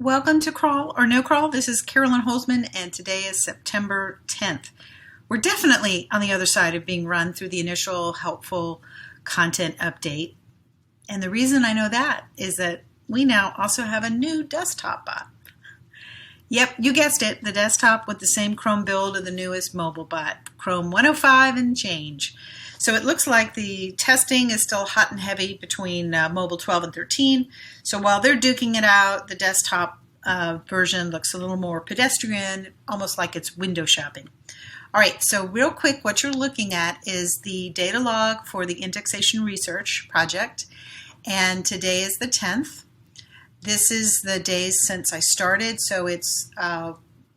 Welcome to Crawl or No Crawl. This is Carolyn Holzman, and today is September 10th. We're definitely on the other side of being run through the initial helpful content update. And the reason I know that is that we now also have a new desktop bot. Yep, you guessed it, the desktop with the same Chrome build of the newest mobile bot, Chrome 105 and change. So it looks like the testing is still hot and heavy between mobile 12 and 13. So while they're duking it out, the desktop version looks a little more pedestrian, almost like it's window shopping. All right, so real quick, what you're looking at is the data log for the indexation research project. And today is the 10th. This is the days since I started. So it's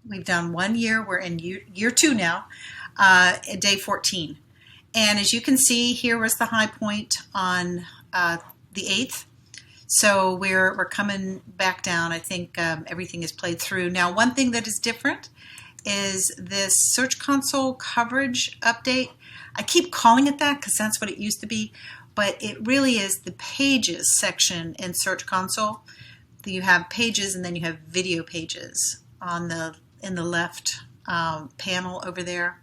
we've done 1 year. We're in year 2 now, day 14. And as you can see, here was the high point on the 8th. So we're coming back down. I think everything is played through. Now, one thing that is different is this Search Console coverage update. I keep calling it that because that's what it used to be, but it really is the Pages section in Search Console. You have Pages and then you have Video Pages in the left panel over there.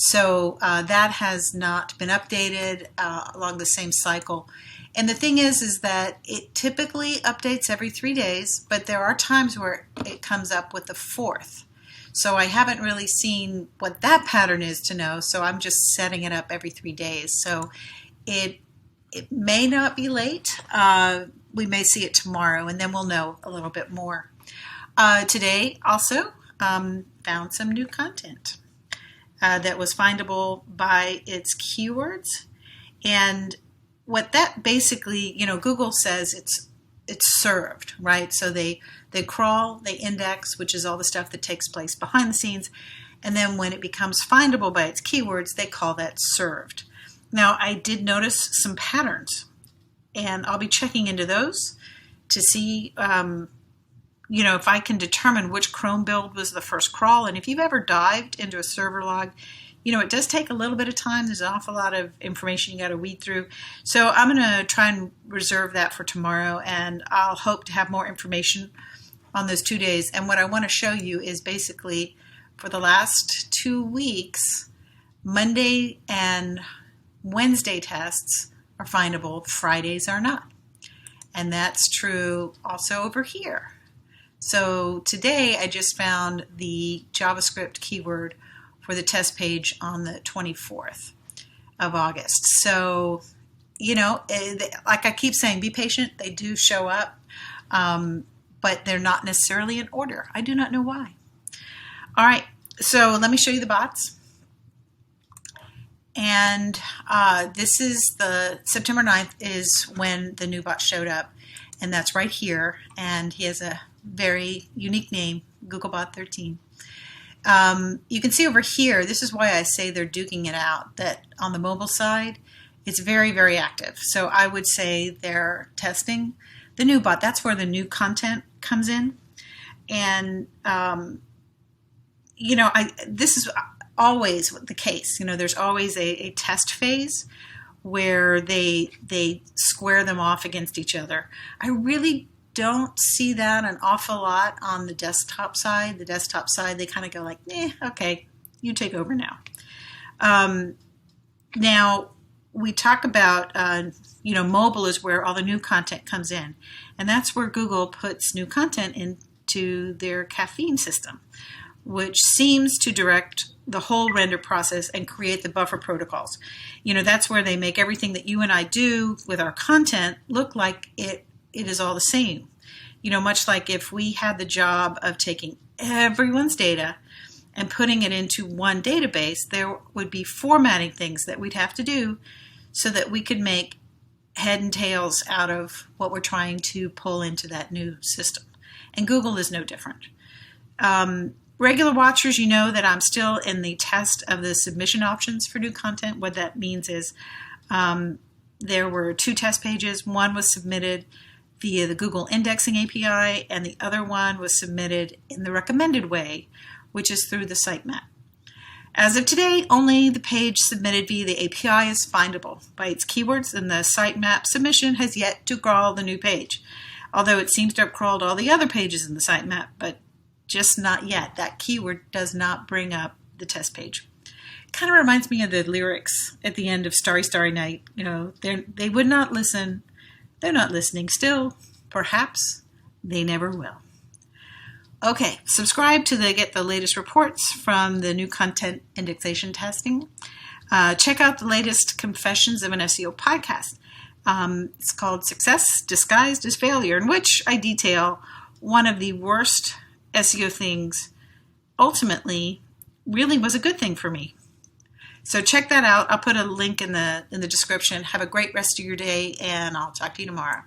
So that has not been updated along the same cycle. And the thing is that it typically updates every 3 days, but there are times where it comes up with the 4th. So I haven't really seen what that pattern is to know, so I'm just setting it up every 3 days. So it may not be late. We may see it tomorrow, and then we'll know a little bit more. Today also found some new content that was findable by its keywords. And what that basically, Google says it's served, right? So they crawl, they index, which is all the stuff that takes place behind the scenes. And then when it becomes findable by its keywords, they call that served. Now, I did notice some patterns, and I'll be checking into those to see, if I can determine which Chrome build was the first crawl. And if you've ever dived into a server log, it does take a little bit of time. There's an awful lot of information you got to weed through. So I'm going to try and reserve that for tomorrow, and I'll hope to have more information on those 2 days. And what I want to show you is basically for the last 2 weeks, Monday and Wednesday tests are findable, Fridays are not. And that's true also over here. So today I just found the JavaScript keyword for the test page on the 24th of August. So, like I keep saying, be patient. They do show up, but they're not necessarily in order. I do not know why. All right, so let me show you the bots. And this is the September 9th is when the new bot showed up. And that's right here. And he has a very unique name, Googlebot 13. You can see over here, this is why I say they're duking it out, that on the mobile side, it's very, very active. So I would say they're testing the new bot. That's where the new content comes in. And, this is always the case. There's always a test phase where they square them off against each other. I really don't see that an awful lot on the desktop side. The desktop side, they kind of go like, okay, you take over now. Now, we talk about, mobile is where all the new content comes in. And that's where Google puts new content into their caffeine system, which seems to direct the whole render process and create the buffer protocols. That's where they make everything that you and I do with our content look like it is all the same. Much like if we had the job of taking everyone's data and putting it into one database, there would be formatting things that we'd have to do so that we could make head and tails out of what we're trying to pull into that new system. And Google is no different. Regular watchers, you know that I'm still in the test of the submission options for new content. What that means is there were 2 test pages. One was submitted via the Google Indexing API, and the other one was submitted in the recommended way, which is through the sitemap. As of today, only the page submitted via the API is findable by its keywords, and the sitemap submission has yet to crawl the new page. although it seems to have crawled all the other pages in the sitemap, but just not yet. That keyword does not bring up the test page. Kind of reminds me of the lyrics at the end of Starry, Starry Night. They would not listen. They're not listening still. Perhaps they never will. Okay, subscribe to get the latest reports from the new content indexation testing. Check out the latest Confessions of an SEO podcast. It's called Success Disguised as Failure, in which I detail one of the worst SEO things ultimately really was a good thing for me. So check that out. I'll put a link in the description. Have a great rest of your day, and I'll talk to you tomorrow.